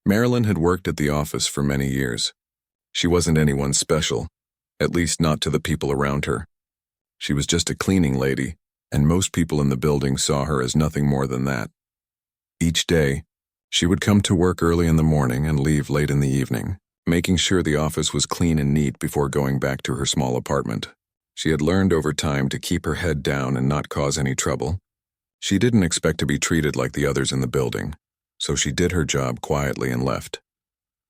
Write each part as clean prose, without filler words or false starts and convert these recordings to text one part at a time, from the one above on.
Marilyn had worked at the office for many years. She wasn't anyone special, at least not to the people around her. She was just a cleaning lady, and most people in the building saw her as nothing more than that. Each day, she would come to work early in the morning and leave late in the evening, making sure the office was clean and neat before going back to her small apartment. She had learned over time to keep her head down and not cause any trouble. She didn't expect to be treated like the others in the building, so she did her job quietly and left.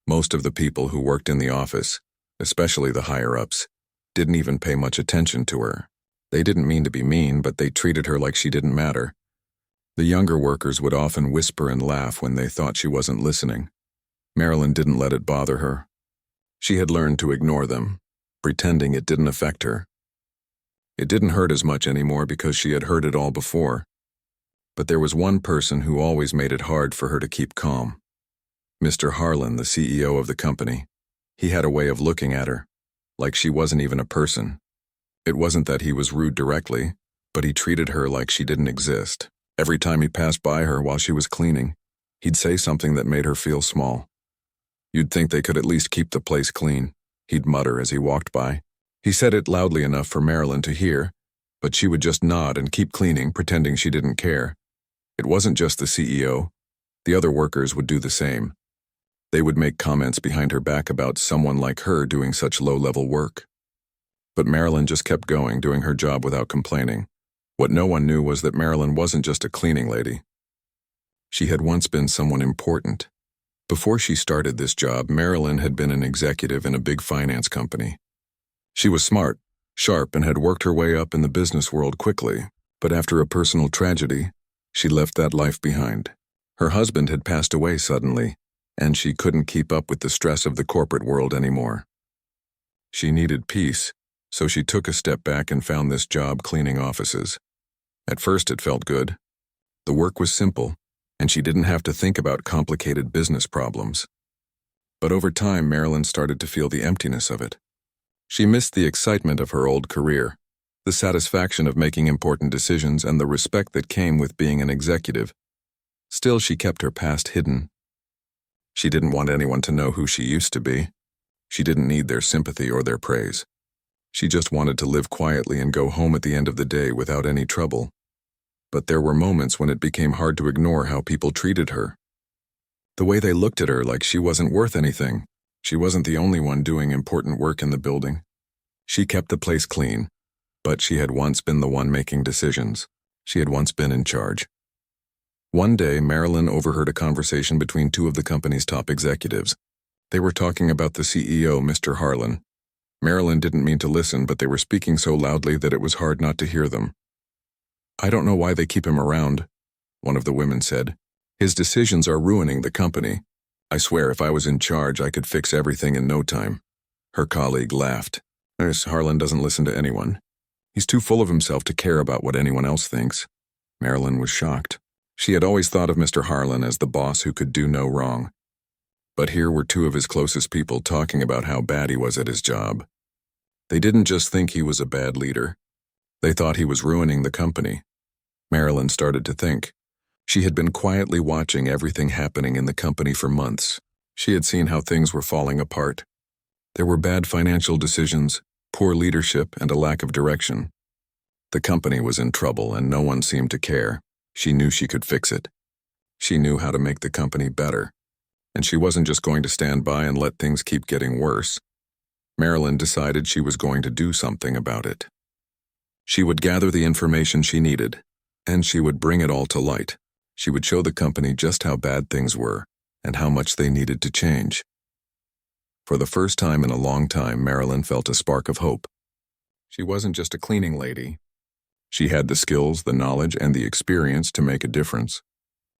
Most of the people who worked in the office, especially the higher-ups, didn't even pay much attention to her. They didn't mean to be mean, but they treated her like she didn't matter. The younger workers would often whisper and laugh when they thought she wasn't listening. Marilyn didn't let it bother her. She had learned to ignore them, pretending it didn't affect her. It didn't hurt as much anymore because she had heard it all before. But there was one person who always made it hard for her to keep calm. Mr. Harlan, the CEO of the company. He had a way of looking at her, like she wasn't even a person. It wasn't that he was rude directly, but he treated her like she didn't exist. Every time he passed by her while she was cleaning, he'd say something that made her feel small. "You'd think they could at least keep the place clean," he'd mutter as he walked by. He said it loudly enough for Marilyn to hear, but she would just nod and keep cleaning, pretending she didn't care. It wasn't just the CEO. The other workers would do the same. They would make comments behind her back about someone like her doing such low-level work. But Marilyn just kept going, doing her job without complaining. What no one knew was that Marilyn wasn't just a cleaning lady. She had once been someone important. Before she started this job, Marilyn had been an executive in a big finance company. She was smart, sharp, and had worked her way up in the business world quickly, but after a personal tragedy, she left that life behind. Her husband had passed away suddenly, and she couldn't keep up with the stress of the corporate world anymore. She needed peace, so she took a step back and found this job cleaning offices. At first it felt good. The work was simple, and she didn't have to think about complicated business problems. But over time, Marilyn started to feel the emptiness of it. She missed the excitement of her old career, the satisfaction of making important decisions, and the respect that came with being an executive. Still, she kept her past hidden. She didn't want anyone to know who she used to be. She didn't need their sympathy or their praise. She just wanted to live quietly and go home at the end of the day without any trouble. But there were moments when it became hard to ignore how people treated her. The way they looked at her like she wasn't worth anything. She wasn't the only one doing important work in the building. She kept the place clean, but she had once been the one making decisions. She had once been in charge. One day, Marilyn overheard a conversation between two of the company's top executives. They were talking about the CEO, Mr. Harlan. Marilyn didn't mean to listen, but they were speaking so loudly that it was hard not to hear them. "I don't know why they keep him around," one of the women said. "His decisions are ruining the company. I swear if I was in charge, I could fix everything in no time." Her colleague laughed. "Miss Harlan doesn't listen to anyone. He's too full of himself to care about what anyone else thinks." Marilyn was shocked. She had always thought of Mr. Harlan as the boss who could do no wrong. But here were two of his closest people talking about how bad he was at his job. They didn't just think he was a bad leader. They thought he was ruining the company. Marilyn started to think. She had been quietly watching everything happening in the company for months. She had seen how things were falling apart. There were bad financial decisions, poor leadership, and a lack of direction. The company was in trouble and no one seemed to care. She knew she could fix it. She knew how to make the company better. And she wasn't just going to stand by and let things keep getting worse. Marilyn decided she was going to do something about it. She would gather the information she needed, and she would bring it all to light. She would show the company just how bad things were and how much they needed to change. For the first time in a long time, Marilyn felt a spark of hope. She wasn't just a cleaning lady. She had the skills, the knowledge, and the experience to make a difference.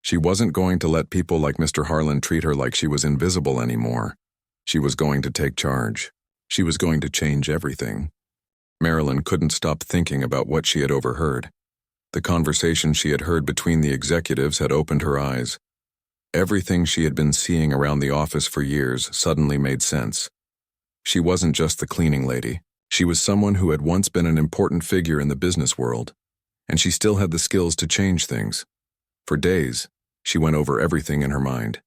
She wasn't going to let people like Mr. Harlan treat her like she was invisible anymore. She was going to take charge. She was going to change everything. Marilyn couldn't stop thinking about what she had overheard. The conversation she had heard between the executives had opened her eyes. Everything she had been seeing around the office for years suddenly made sense. She wasn't just the cleaning lady. She was someone who had once been an important figure in the business world, and she still had the skills to change things. For days, she went over everything in her mind.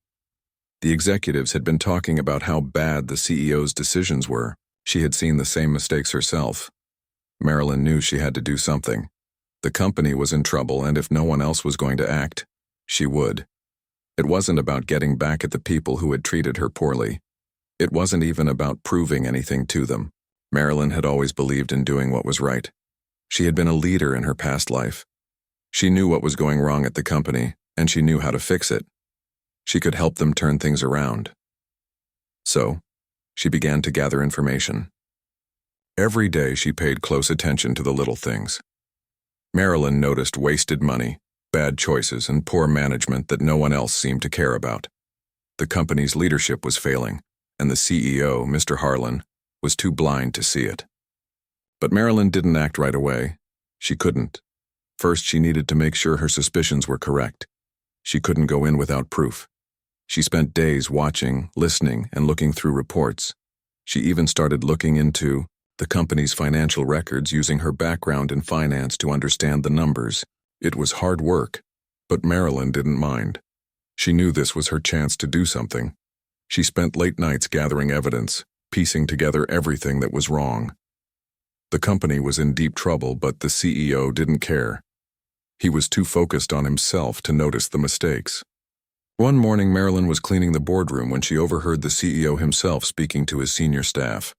The executives had been talking about how bad the CEO's decisions were. She had seen the same mistakes herself. Marilyn knew she had to do something. The company was in trouble, and if no one else was going to act, she would. It wasn't about getting back at the people who had treated her poorly. It wasn't even about proving anything to them. Marilyn had always believed in doing what was right. She had been a leader in her past life. She knew what was going wrong at the company, and she knew how to fix it. She could help them turn things around. So, she began to gather information. Every day she paid close attention to the little things. Marilyn noticed wasted money, bad choices, and poor management that no one else seemed to care about. The company's leadership was failing, and the CEO, Mr. Harlan, was too blind to see it. But Marilyn didn't act right away. She couldn't. First, she needed to make sure her suspicions were correct. She couldn't go in without proof. She spent days watching, listening, and looking through reports. She even started looking into the company's financial records, using her background in finance to understand the numbers. It was hard work, but Marilyn didn't mind. She knew this was her chance to do something. She spent late nights gathering evidence, piecing together everything that was wrong. The company was in deep trouble, but the CEO didn't care. He was too focused on himself to notice the mistakes. One morning, Marilyn was cleaning the boardroom when she overheard the CEO himself speaking to his senior staff.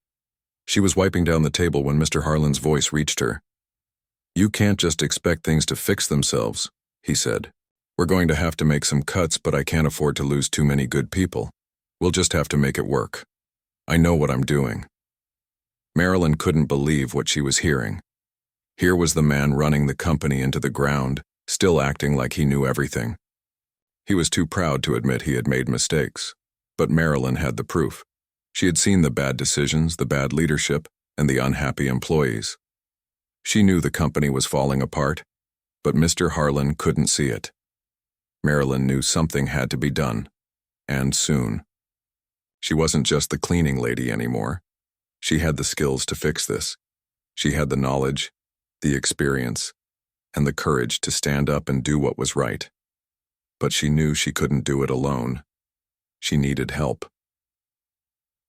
She was wiping down the table when Mr. Harlan's voice reached her. "You can't just expect things to fix themselves," he said. "We're going to have to make some cuts, but I can't afford to lose too many good people. We'll just have to make it work. I know what I'm doing." Marilyn couldn't believe what she was hearing. Here was the man running the company into the ground, still acting like he knew everything. He was too proud to admit he had made mistakes, but Marilyn had the proof. She had seen the bad decisions, the bad leadership, and the unhappy employees. She knew the company was falling apart, but Mr. Harlan couldn't see it. Marilyn knew something had to be done, and soon. She wasn't just the cleaning lady anymore. She had the skills to fix this. She had the knowledge, the experience, and the courage to stand up and do what was right. But she knew she couldn't do it alone. She needed help.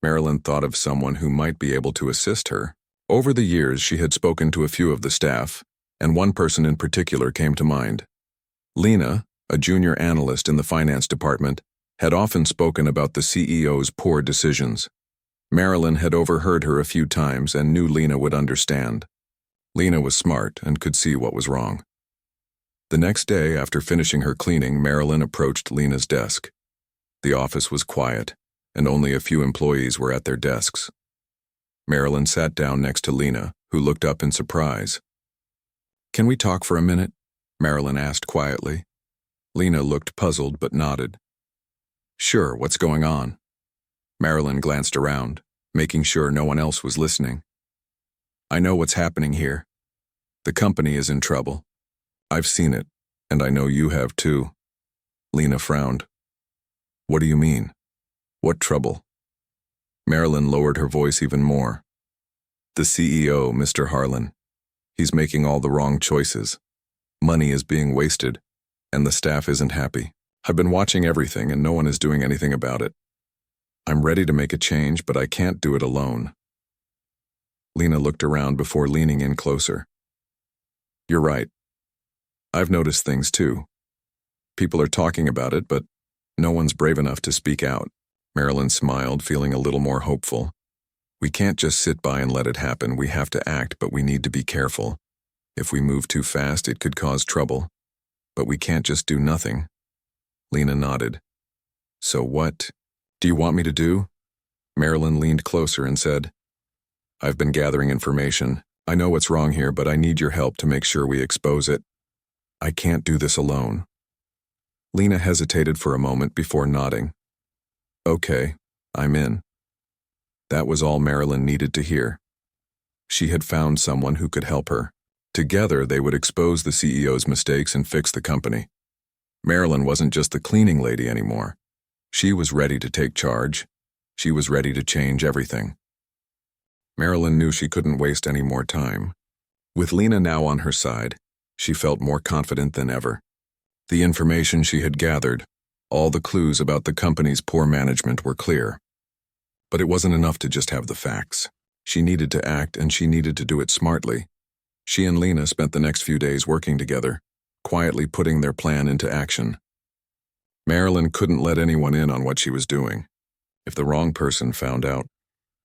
Marilyn thought of someone who might be able to assist her. Over the years, she had spoken to a few of the staff, and one person in particular came to mind. Lena, a junior analyst in the finance department, had often spoken about the CEO's poor decisions. Marilyn had overheard her a few times and knew Lena would understand. Lena was smart and could see what was wrong. The next day, after finishing her cleaning, Marilyn approached Lena's desk. The office was quiet, and only a few employees were at their desks. Marilyn sat down next to Lena, who looked up in surprise. "Can we talk for a minute?" Marilyn asked quietly. Lena looked puzzled but nodded. "Sure, what's going on?" Marilyn glanced around, making sure no one else was listening. "I know what's happening here. The company is in trouble. I've seen it, and I know you have too." Lena frowned. "What do you mean? What trouble?" Marilyn lowered her voice even more. "The CEO, Mr. Harlan. He's making all the wrong choices. Money is being wasted, and the staff isn't happy. I've been watching everything, and no one is doing anything about it. I'm ready to make a change, but I can't do it alone." Lena looked around before leaning in closer. "You're right. I've noticed things too. People are talking about it, but no one's brave enough to speak out." Marilyn smiled, feeling a little more hopeful. "We can't just sit by and let it happen. We have to act, but we need to be careful. If we move too fast, it could cause trouble. But we can't just do nothing." Lena nodded. "So what do you want me to do?" Marilyn leaned closer and said, "I've been gathering information. I know what's wrong here, but I need your help to make sure we expose it. I can't do this alone." Lena hesitated for a moment before nodding. "Okay, I'm in." That was all Marilyn needed to hear. She had found someone who could help her. Together, they would expose the CEO's mistakes and fix the company. Marilyn wasn't just the cleaning lady anymore. She was ready to take charge. She was ready to change everything. Marilyn knew she couldn't waste any more time. With Lena now on her side, she felt more confident than ever. The information she had gathered All the clues about the company's poor management were clear. But it wasn't enough to just have the facts. She needed to act, and she needed to do it smartly. She and Lena spent the next few days working together, quietly putting their plan into action. Marilyn couldn't let anyone in on what she was doing. If the wrong person found out,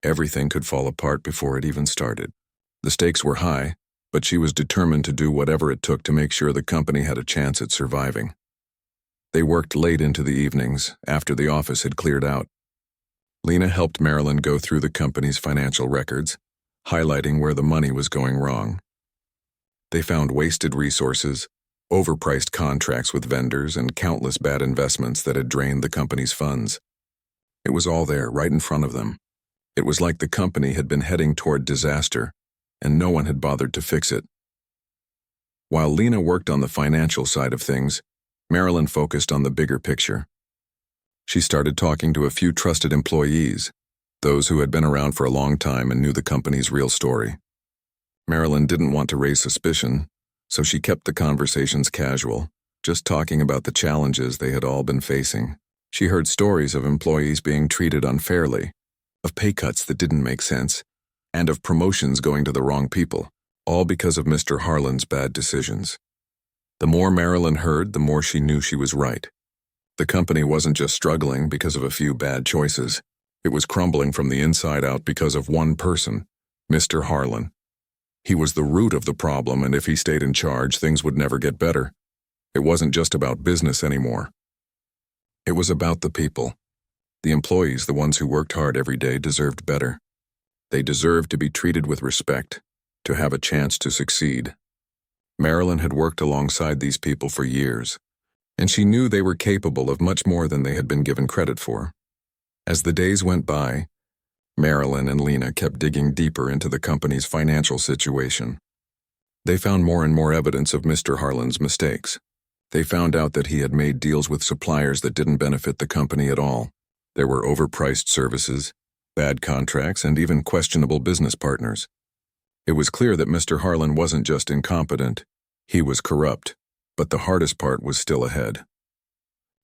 everything could fall apart before it even started. The stakes were high, but she was determined to do whatever it took to make sure the company had a chance at surviving. They worked late into the evenings, after the office had cleared out. Lena helped Marilyn go through the company's financial records, highlighting where the money was going wrong. They found wasted resources, overpriced contracts with vendors, and countless bad investments that had drained the company's funds. It was all there, right in front of them. It was like the company had been heading toward disaster, and no one had bothered to fix it. While Lena worked on the financial side of things, Marilyn focused on the bigger picture. She started talking to a few trusted employees, those who had been around for a long time and knew the company's real story. Marilyn didn't want to raise suspicion, so she kept the conversations casual, just talking about the challenges they had all been facing. She heard stories of employees being treated unfairly, of pay cuts that didn't make sense, and of promotions going to the wrong people, all because of Mr. Harlan's bad decisions. The more Marilyn heard, the more she knew she was right. The company wasn't just struggling because of a few bad choices. It was crumbling from the inside out because of one person, Mr. Harlan. He was the root of the problem, and if he stayed in charge, things would never get better. It wasn't just about business anymore. It was about the people. The employees, the ones who worked hard every day, deserved better. They deserved to be treated with respect, to have a chance to succeed. Marilyn had worked alongside these people for years, and she knew they were capable of much more than they had been given credit for. As the days went by, Marilyn and Lena kept digging deeper into the company's financial situation. They found more and more evidence of Mr. Harlan's mistakes. They found out that he had made deals with suppliers that didn't benefit the company at all. There were overpriced services, bad contracts, and even questionable business partners. It was clear that Mr. Harlan wasn't just incompetent, he was corrupt, but the hardest part was still ahead.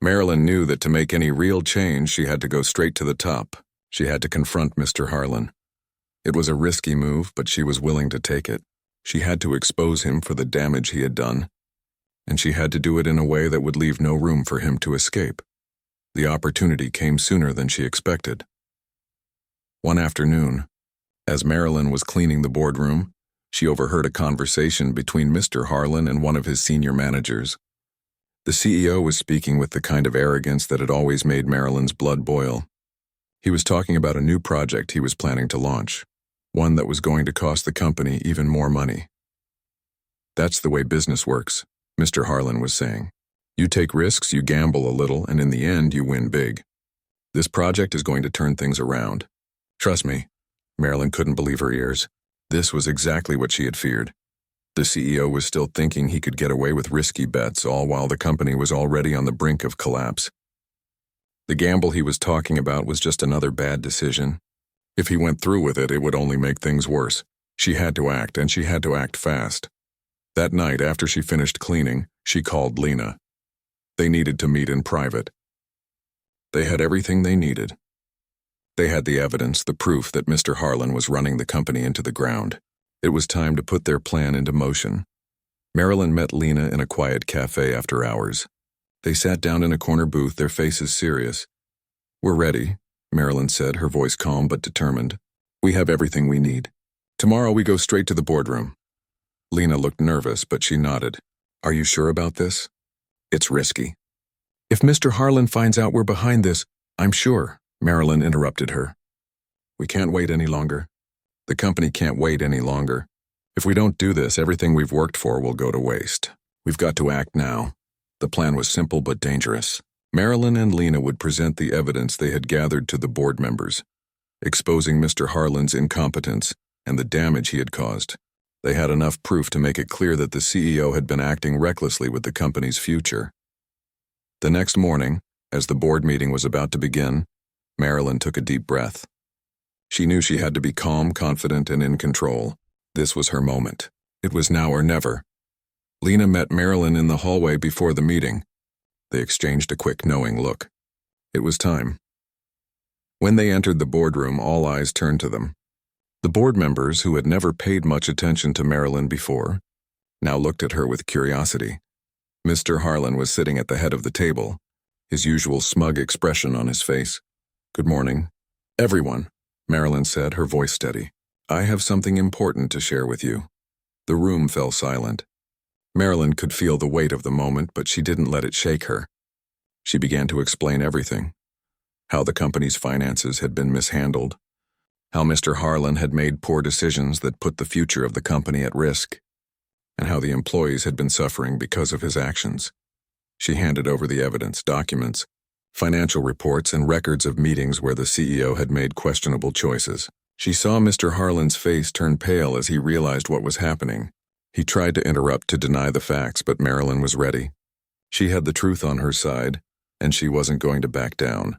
Marilyn knew that to make any real change, she had to go straight to the top. She had to confront Mr. Harlan. It was a risky move, but she was willing to take it. She had to expose him for the damage he had done, and she had to do it in a way that would leave no room for him to escape. The opportunity came sooner than she expected. One afternoon, as Marilyn was cleaning the boardroom, she overheard a conversation between Mr. Harlan and one of his senior managers. The CEO was speaking with the kind of arrogance that had always made Marilyn's blood boil. He was talking about a new project he was planning to launch, one that was going to cost the company even more money. "That's the way business works," Mr. Harlan was saying. "You take risks, you gamble a little, and in the end you win big. This project is going to turn things around. Trust me." Marilyn couldn't believe her ears. This was exactly what she had feared. The CEO was still thinking he could get away with risky bets, all while the company was already on the brink of collapse. The gamble he was talking about was just another bad decision. If he went through with it, it would only make things worse. She had to act, and she had to act fast. That night, after she finished cleaning, she called Lena. They needed to meet in private. They had everything they needed. They had the evidence, the proof that Mr. Harlan was running the company into the ground. It was time to put their plan into motion. Marilyn met Lena in a quiet cafe after hours. They sat down in a corner booth, their faces serious. "We're ready," Marilyn said, her voice calm but determined. "We have everything we need. Tomorrow we go straight to the boardroom." Lena looked nervous, but she nodded. "Are you sure about this?" "It's risky." "If Mr. Harlan finds out we're behind this, I'm sure," Marilyn interrupted her. "We can't wait any longer. The company can't wait any longer. If we don't do this, everything we've worked for will go to waste. We've got to act now." The plan was simple but dangerous. Marilyn and Lena would present the evidence they had gathered to the board members, exposing Mr. Harlan's incompetence and the damage he had caused. They had enough proof to make it clear that the CEO had been acting recklessly with the company's future. The next morning, as the board meeting was about to begin, Marilyn took a deep breath. She knew she had to be calm, confident, and in control. This was her moment. It was now or never. Lena met Marilyn in the hallway before the meeting. They exchanged a quick, knowing look. It was time. When they entered the boardroom, all eyes turned to them. The board members, who had never paid much attention to Marilyn before, now looked at her with curiosity. Mr. Harlan was sitting at the head of the table, his usual smug expression on his face. "Good morning, everyone," Marilyn said, her voice steady. "I have something important to share with you." The room fell silent. Marilyn could feel the weight of the moment, but she didn't let it shake her. She began to explain everything. How the company's finances had been mishandled. How Mr. Harlan had made poor decisions that put the future of the company at risk. And how the employees had been suffering because of his actions. She handed over the evidence, documents, financial reports, and records of meetings where the CEO had made questionable choices. She saw Mr. Harlan's face turn pale as he realized what was happening. He tried to interrupt to deny the facts, but Marilyn was ready. She had the truth on her side, and she wasn't going to back down.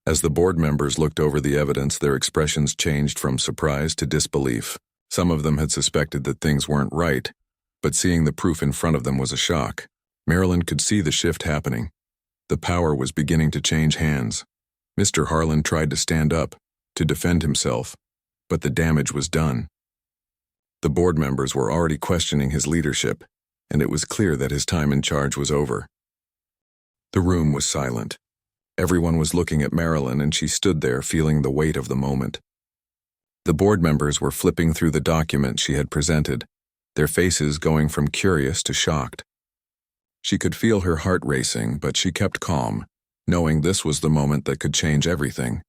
As the board members looked over the evidence, their expressions changed from surprise to disbelief. Some of them had suspected that things weren't right, but seeing the proof in front of them was a shock. Marilyn could see the shift happening. The power was beginning to change hands. Mr. Harlan tried to stand up, to defend himself, but the damage was done. The board members were already questioning his leadership, and it was clear that his time in charge was over. The room was silent. Everyone was looking at Marilyn, and she stood there feeling the weight of the moment. The board members were flipping through the document she had presented, their faces going from curious to shocked. She could feel her heart racing, but she kept calm, knowing this was the moment that could change everything.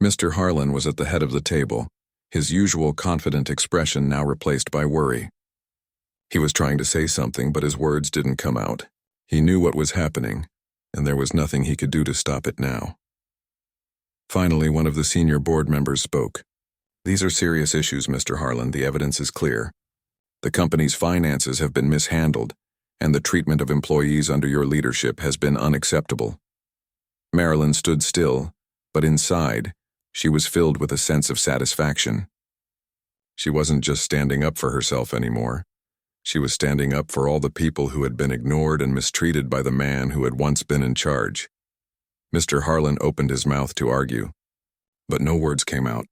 Mr. Harlan was at the head of the table, his usual confident expression now replaced by worry. He was trying to say something, but his words didn't come out. He knew what was happening, and there was nothing he could do to stop it now. Finally, one of the senior board members spoke. "These are serious issues, Mr. Harlan. The evidence is clear. The company's finances have been mishandled, and the treatment of employees under your leadership has been unacceptable." Marilyn stood still, but inside, she was filled with a sense of satisfaction. She wasn't just standing up for herself anymore. She was standing up for all the people who had been ignored and mistreated by the man who had once been in charge. Mr. Harlan opened his mouth to argue, but no words came out.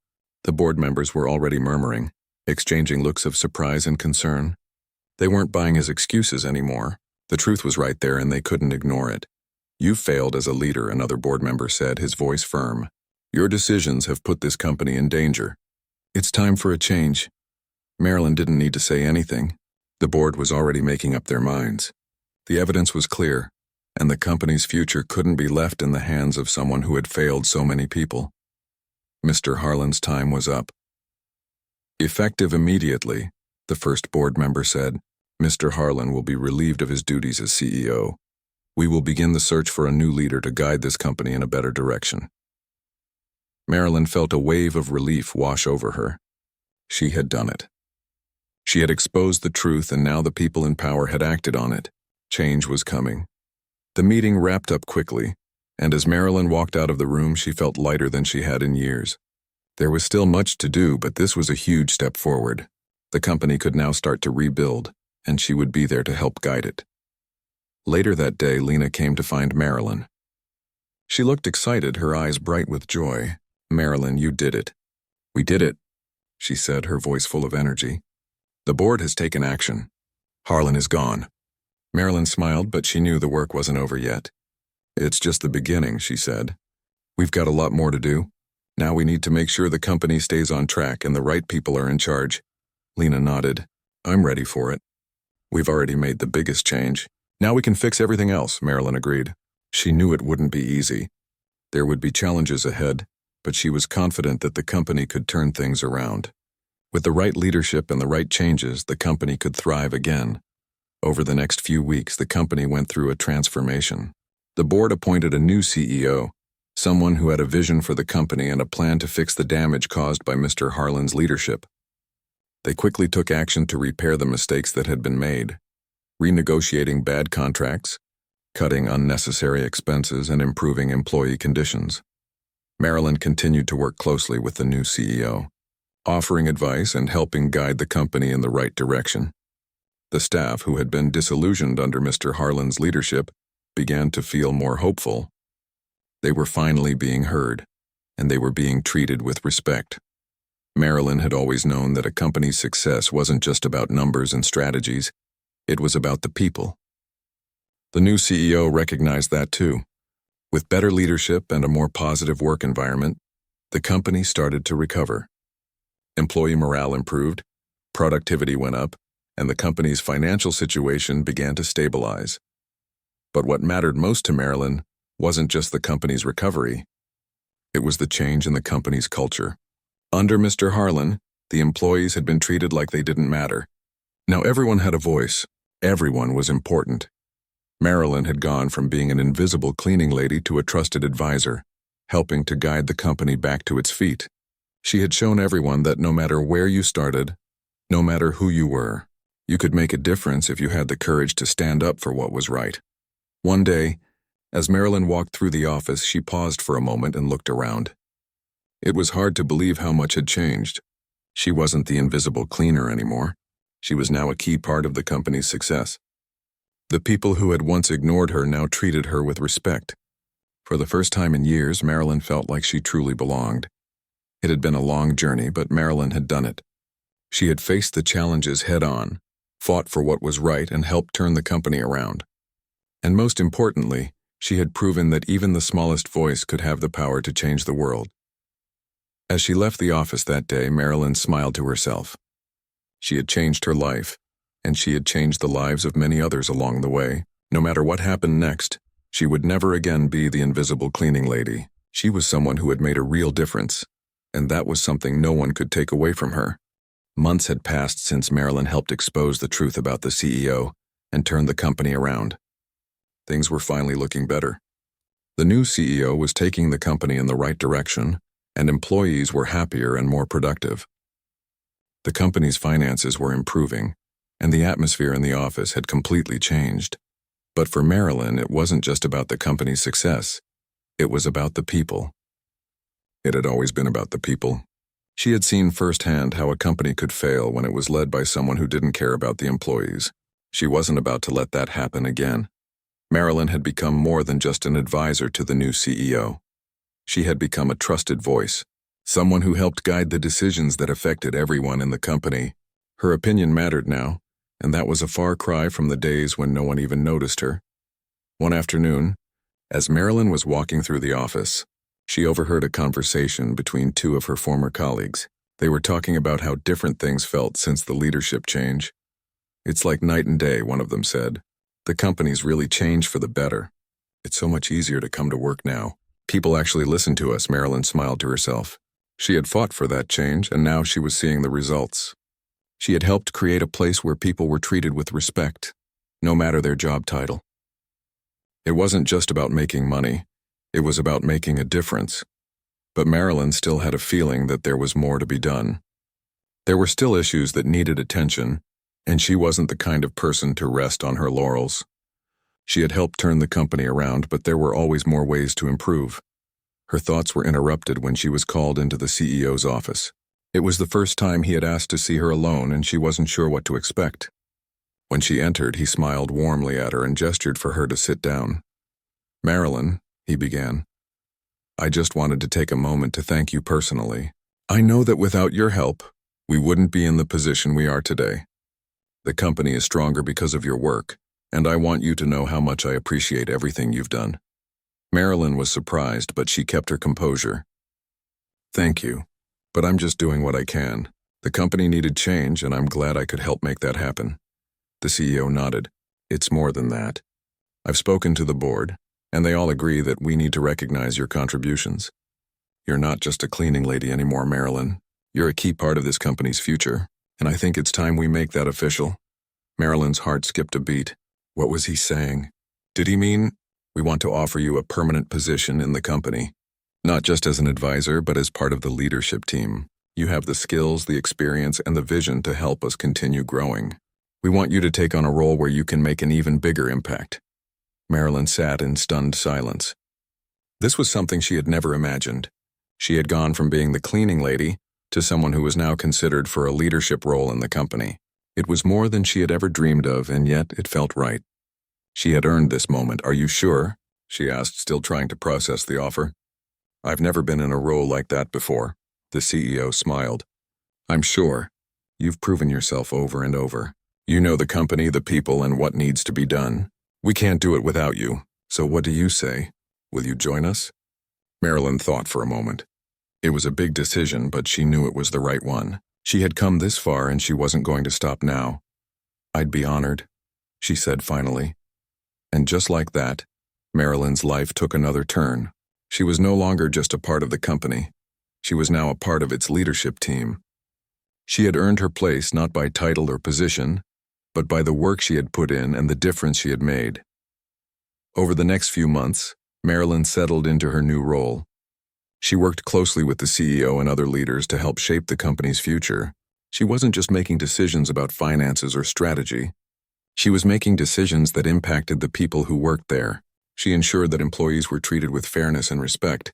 The board members were already murmuring, exchanging looks of surprise and concern. They weren't buying his excuses anymore. The truth was right there, and they couldn't ignore it. "You failed as a leader," another board member said, his voice firm. "Your decisions have put this company in danger. It's time for a change." Marilyn didn't need to say anything. The board was already making up their minds. The evidence was clear, and the company's future couldn't be left in the hands of someone who had failed so many people. Mr. Harlan's time was up. "Effective immediately," the first board member said, "Mr. Harlan will be relieved of his duties as CEO. We will begin the search for a new leader to guide this company in a better direction." Marilyn felt a wave of relief wash over her. She had done it. She had exposed the truth, and now the people in power had acted on it. Change was coming. The meeting wrapped up quickly, and as Marilyn walked out of the room, she felt lighter than she had in years. There was still much to do, but this was a huge step forward. The company could now start to rebuild, and she would be there to help guide it. Later that day, Lena came to find Marilyn. She looked excited, her eyes bright with joy. "Marilyn, you did it." "We did it," she said, her voice full of energy. "The board has taken action. Harlan is gone." Marilyn smiled, but she knew the work wasn't over yet. "It's just the beginning," she said. "We've got a lot more to do. Now we need to make sure the company stays on track and the right people are in charge." Lena nodded. "I'm ready for it. We've already made the biggest change. Now we can fix everything else," Marilyn agreed. She knew it wouldn't be easy. There would be challenges ahead, but she was confident that the company could turn things around. With the right leadership and the right changes, the company could thrive again. Over the next few weeks, the company went through a transformation. The board appointed a new CEO, someone who had a vision for the company and a plan to fix the damage caused by Mr. Harlan's leadership. They quickly took action to repair the mistakes that had been made, renegotiating bad contracts, cutting unnecessary expenses, and improving employee conditions. Marilyn continued to work closely with the new CEO, offering advice and helping guide the company in the right direction. The staff, who had been disillusioned under Mr. Harlan's leadership, began to feel more hopeful. They were finally being heard, and they were being treated with respect. Marilyn had always known that a company's success wasn't just about numbers and strategies, it was about the people. The new CEO recognized that too. With better leadership and a more positive work environment, the company started to recover. Employee morale improved, productivity went up, and the company's financial situation began to stabilize. But what mattered most to Marilyn wasn't just the company's recovery, it was the change in the company's culture. Under Mr. Harlan, the employees had been treated like they didn't matter. Now everyone had a voice. Everyone was important. Marilyn had gone from being an invisible cleaning lady to a trusted advisor, helping to guide the company back to its feet. She had shown everyone that no matter where you started, no matter who you were, you could make a difference if you had the courage to stand up for what was right. One day, as Marilyn walked through the office, she paused for a moment and looked around. It was hard to believe how much had changed. She wasn't the invisible cleaner anymore. She was now a key part of the company's success. The people who had once ignored her now treated her with respect. For the first time in years, Marilyn felt like she truly belonged. It had been a long journey, but Marilyn had done it. She had faced the challenges head-on, fought for what was right, and helped turn the company around. And most importantly, she had proven that even the smallest voice could have the power to change the world. As she left the office that day, Marilyn smiled to herself. She had changed her life, and she had changed the lives of many others along the way. No matter what happened next, she would never again be the invisible cleaning lady. She was someone who had made a real difference, and that was something no one could take away from her. Months had passed since Marilyn helped expose the truth about the CEO and turn the company around. Things were finally looking better. The new CEO was taking the company in the right direction, and employees were happier and more productive. The company's finances were improving, and the atmosphere in the office had completely changed. But for Marilyn, it wasn't just about the company's success. It was about the people. It had always been about the people. She had seen firsthand how a company could fail when it was led by someone who didn't care about the employees. She wasn't about to let that happen again. Marilyn had become more than just an advisor to the new CEO. She had become a trusted voice, someone who helped guide the decisions that affected everyone in the company. Her opinion mattered now, and that was a far cry from the days when no one even noticed her. One afternoon, as Marilyn was walking through the office, she overheard a conversation between two of her former colleagues. They were talking about how different things felt since the leadership change. "It's like night and day," one of them said. "The company's really changed for the better. It's so much easier to come to work now. People actually listen to us," Marilyn smiled to herself. She had fought for that change, and now she was seeing the results. She had helped create a place where people were treated with respect, no matter their job title. It wasn't just about making money, it was about making a difference. But Marilyn still had a feeling that there was more to be done. There were still issues that needed attention, and she wasn't the kind of person to rest on her laurels. She had helped turn the company around, but there were always more ways to improve. Her thoughts were interrupted when she was called into the CEO's office. It was the first time he had asked to see her alone, and she wasn't sure what to expect. When she entered, he smiled warmly at her and gestured for her to sit down. "Marilyn," he began, "I just wanted to take a moment to thank you personally. I know that without your help, we wouldn't be in the position we are today. The company is stronger because of your work, and I want you to know how much I appreciate everything you've done." Marilyn was surprised, but she kept her composure. "Thank you, but I'm just doing what I can. The company needed change, and I'm glad I could help make that happen." The CEO nodded. "It's more than that. I've spoken to the board, and they all agree that we need to recognize your contributions. You're not just a cleaning lady anymore, Marilyn. You're a key part of this company's future, and I think it's time we make that official." Marilyn's heart skipped a beat. What was he saying? Did he mean, "We want to offer you a permanent position in the company, not just as an advisor, but as part of the leadership team? You have the skills, the experience, and the vision to help us continue growing. We want you to take on a role where you can make an even bigger impact." Marilyn sat in stunned silence. This was something she had never imagined. She had gone from being the cleaning lady to someone who was now considered for a leadership role in the company. It was more than she had ever dreamed of, and yet it felt right. She had earned this moment. "Are you sure?" she asked, still trying to process the offer. "I've never been in a role like that before." The CEO smiled. "I'm sure. You've proven yourself over and over. You know the company, the people, and what needs to be done. We can't do it without you. So what do you say? Will you join us?" Marilyn thought for a moment. It was a big decision, but she knew it was the right one. She had come this far and she wasn't going to stop now. "I'd be honored," she said finally. And just like that, Marilyn's life took another turn. She was no longer just a part of the company. She was now a part of its leadership team. She had earned her place not by title or position, but by the work she had put in and the difference she had made. Over the next few months, Marilyn settled into her new role. She worked closely with the CEO and other leaders to help shape the company's future. She wasn't just making decisions about finances or strategy. She was making decisions that impacted the people who worked there. She ensured that employees were treated with fairness and respect,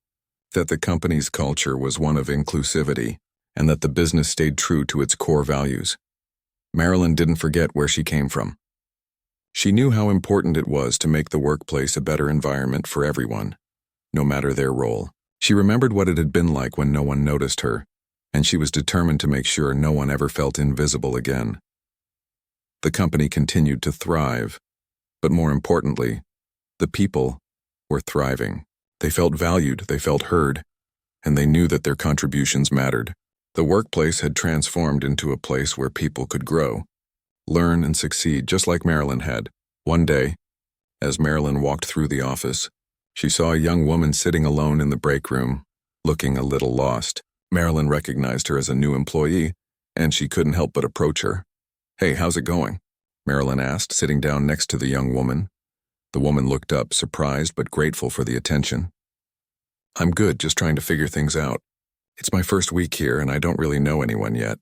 that the company's culture was one of inclusivity, and that the business stayed true to its core values. Marilyn didn't forget where she came from. She knew how important it was to make the workplace a better environment for everyone, no matter their role. She remembered what it had been like when no one noticed her, and she was determined to make sure no one ever felt invisible again. The company continued to thrive, but more importantly, the people were thriving. They felt valued, they felt heard, and they knew that their contributions mattered. The workplace had transformed into a place where people could grow, learn, and succeed just like Marilyn had. One day, as Marilyn walked through the office, she saw a young woman sitting alone in the break room, looking a little lost. Marilyn recognized her as a new employee, and she couldn't help but approach her. "Hey, how's it going?" Marilyn asked, sitting down next to the young woman. The woman looked up, surprised but grateful for the attention. "I'm good, just trying to figure things out. It's my first week here, and I don't really know anyone yet."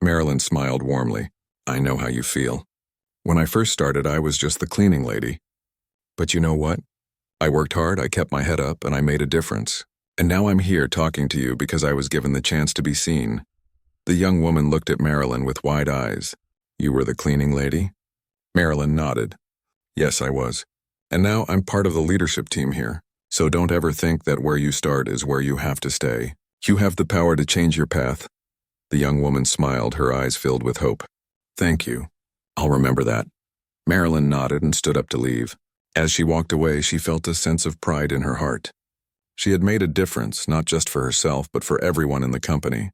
Marilyn smiled warmly. "I know how you feel. When I first started, I was just the cleaning lady. But you know what? I worked hard, I kept my head up, and I made a difference. And now I'm here talking to you because I was given the chance to be seen." The young woman looked at Marilyn with wide eyes. "You were the cleaning lady?" Marilyn nodded. "Yes, I was. And now I'm part of the leadership team here. So don't ever think that where you start is where you have to stay. You have the power to change your path." The young woman smiled, her eyes filled with hope. "Thank you. I'll remember that." Marilyn nodded and stood up to leave. As she walked away, she felt a sense of pride in her heart. She had made a difference, not just for herself, but for everyone in the company.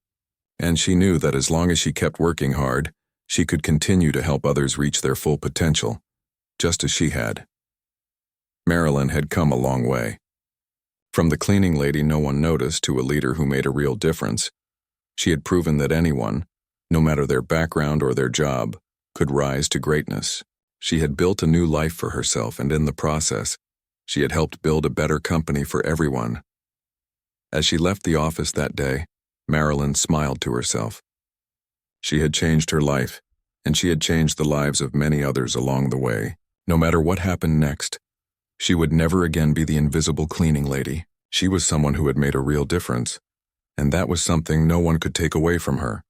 And she knew that as long as she kept working hard, she could continue to help others reach their full potential, just as she had. Marilyn had come a long way. From the cleaning lady no one noticed to a leader who made a real difference, she had proven that anyone, no matter their background or their job, could rise to greatness. She had built a new life for herself, and in the process, she had helped build a better company for everyone. As she left the office that day, Marilyn smiled to herself. She had changed her life, and she had changed the lives of many others along the way. No matter what happened next, she would never again be the invisible cleaning lady. She was someone who had made a real difference, and that was something no one could take away from her.